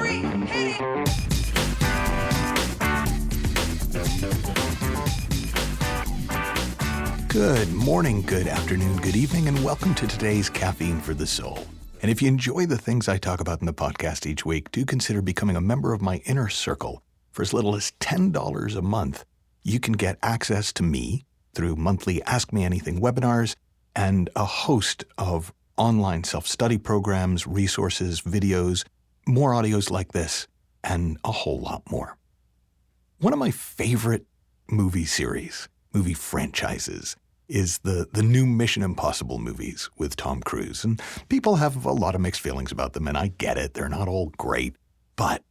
3, hit it! Good morning, good afternoon, good evening, and welcome to today's Caffeine for the Soul. And if you enjoy the things I talk about in the podcast each week, do consider becoming a member of my inner circle. For as little as $10 a month, you can get access to me through monthly Ask Me Anything webinars and a host of online self-study programs, resources, videos, more audios like this, and a whole lot more. One of my favorite movie franchises is the new Mission Impossible movies with Tom Cruise. And people have a lot of mixed feelings about them, and I get it. They're not all great. But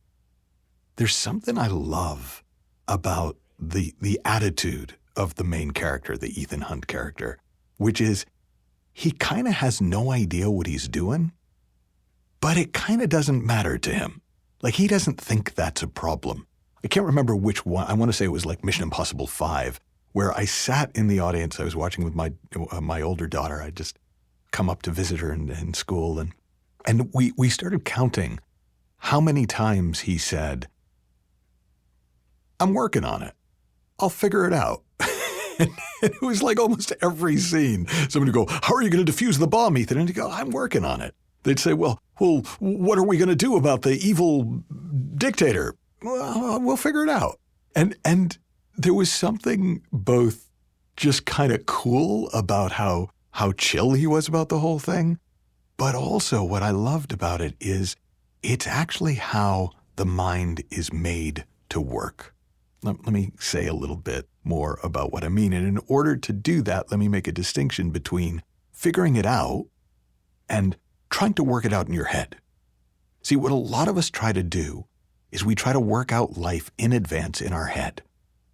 there's something I love about the attitude of the main character, the Ethan Hunt character, which is he kind of has no idea what he's doing, but it kind of doesn't matter to him. Like, he doesn't think that's a problem. I can't remember which one. I want to say it was like Mission Impossible 5, where I sat in the audience. I was watching with my older daughter. I'd just come up to visit her in school, and we started counting how many times he said, "I'm working on it. I'll figure it out." And it was like almost every scene. Somebody would go, "How are you going to defuse the bomb, Ethan?" And he'd go, "I'm working on it." They'd say, well, what are we going to do about the evil dictator?" "Well, we'll figure it out." And there was something both just kind of cool about how chill he was about the whole thing, but also what I loved about it is it's actually how the mind is made to work. Let me say a little bit more about what I mean. And in order to do that, let me make a distinction between figuring it out and trying to work it out in your head. See, what a lot of us try to do is we try to work out life in advance in our head.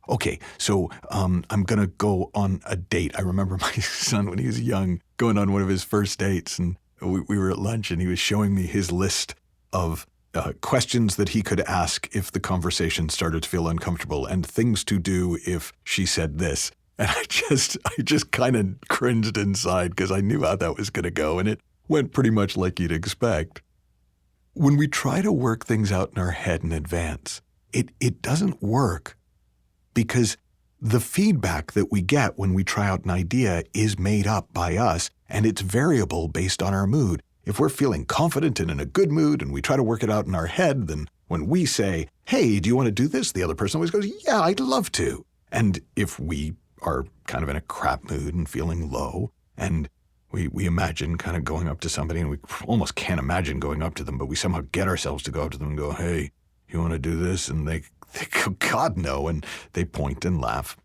Okay, so I'm going to go on a date. I remember my son, when he was young, going on one of his first dates, and we were at lunch, and he was showing me his list of questions that he could ask if the conversation started to feel uncomfortable, and things to do if she said this. And I just kind of cringed inside because I knew how that was going to go, and it went pretty much like you'd expect. When we try to work things out in our head in advance, it doesn't work, because the feedback that we get when we try out an idea is made up by us, and it's variable based on our mood. If we're feeling confident and in a good mood and we try to work it out in our head, then when we say, "Hey, do you want to do this?" the other person always goes, "Yeah, I'd love to." And if we are kind of in a crap mood and feeling low, and we imagine kind of going up to somebody, and we almost can't imagine going up to them, but we somehow get ourselves to go up to them and go, "Hey, you want to do this?" And they go, "God, no," and they point and laugh.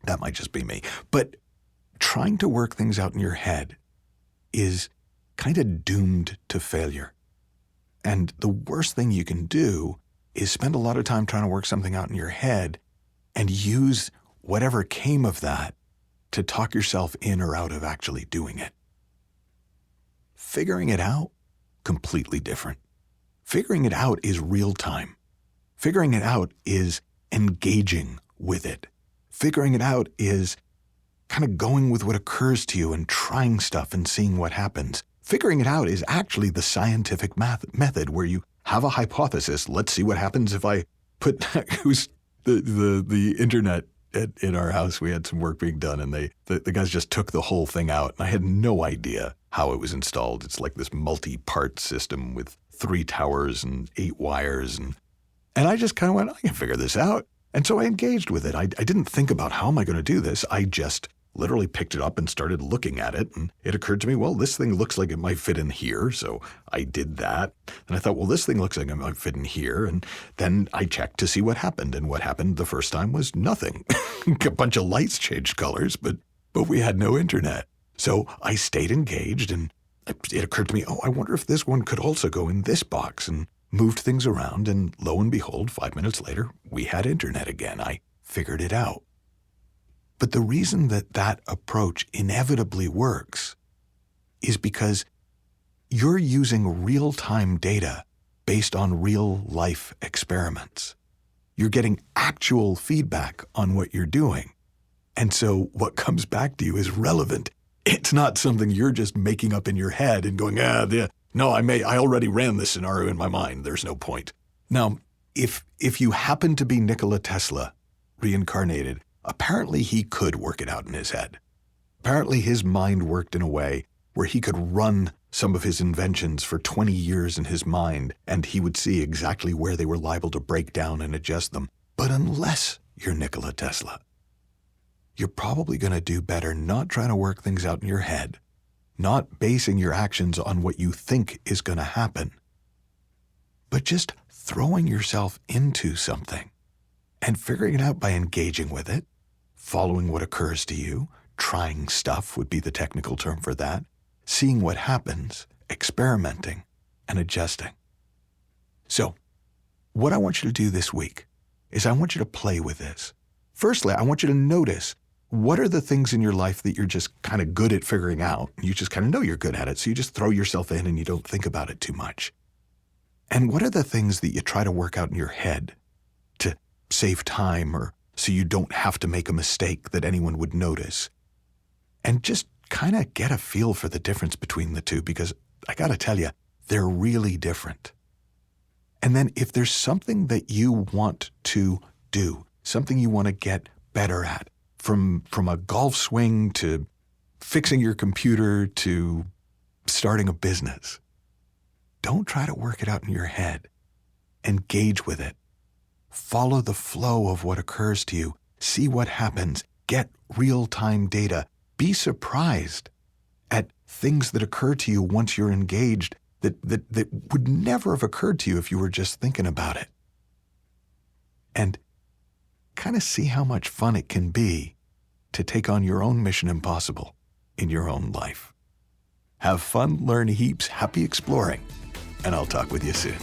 That might just be me. But trying to work things out in your head is kind of doomed to failure. And the worst thing you can do is spend a lot of time trying to work something out in your head and use whatever came of that to talk yourself in or out of actually doing it. Figuring it out, completely different. Figuring it out is real time. Figuring it out is engaging with it. Figuring it out is kind of going with what occurs to you and trying stuff and seeing what happens. Figuring it out is actually the scientific method where you have a hypothesis. Let's see what happens if I put the internet in our house. We had some work being done, and the guys just took the whole thing out. And I had no idea how it was installed. It's like this multi-part system with 3 towers and 8 wires. And I just kind of went, I can figure this out. And so I engaged with it. I didn't think about how am I going to do this. I just literally picked it up and started looking at it. And it occurred to me, well, this thing looks like it might fit in here. So I did that. And I thought, well, this thing looks like it might fit in here. And then I checked to see what happened. And what happened the first time was nothing. A bunch of lights changed colors, but we had no internet. So I stayed engaged, and it occurred to me, oh, I wonder if this one could also go in this box, and moved things around. And lo and behold, 5 minutes later, we had internet again. I figured it out. But the reason that approach inevitably works is because you're using real-time data based on real-life experiments. You're getting actual feedback on what you're doing. And so what comes back to you is relevant. It's not something you're just making up in your head and going, No, I already ran this scenario in my mind. There's no point. Now, if you happen to be Nikola Tesla reincarnated, apparently he could work it out in his head. Apparently his mind worked in a way where he could run some of his inventions for 20 years in his mind, and he would see exactly where they were liable to break down and adjust them. But unless you're Nikola Tesla, you're probably going to do better not trying to work things out in your head, not basing your actions on what you think is going to happen, but just throwing yourself into something and figuring it out by engaging with it, following what occurs to you. Trying stuff would be the technical term for that. Seeing what happens, experimenting, and adjusting. So, what I want you to do this week is I want you to play with this. Firstly, I want you to notice what are the things in your life that you're just kind of good at figuring out. You just kind of know you're good at it, so you just throw yourself in and you don't think about it too much. And what are the things that you try to work out in your head to save time or so you don't have to make a mistake that anyone would notice? And just kind of get a feel for the difference between the two, because I got to tell you, they're really different. And then if there's something that you want to do, something you want to get better at, from a golf swing to fixing your computer to starting a business, don't try to work it out in your head. Engage with it. Follow the flow of what occurs to you. See what happens. Get real-time data. Be surprised at things that occur to you once you're engaged that would never have occurred to you if you were just thinking about it. And kind of see how much fun it can be to take on your own mission impossible in your own life. Have fun, learn heaps, happy exploring, and I'll talk with you soon.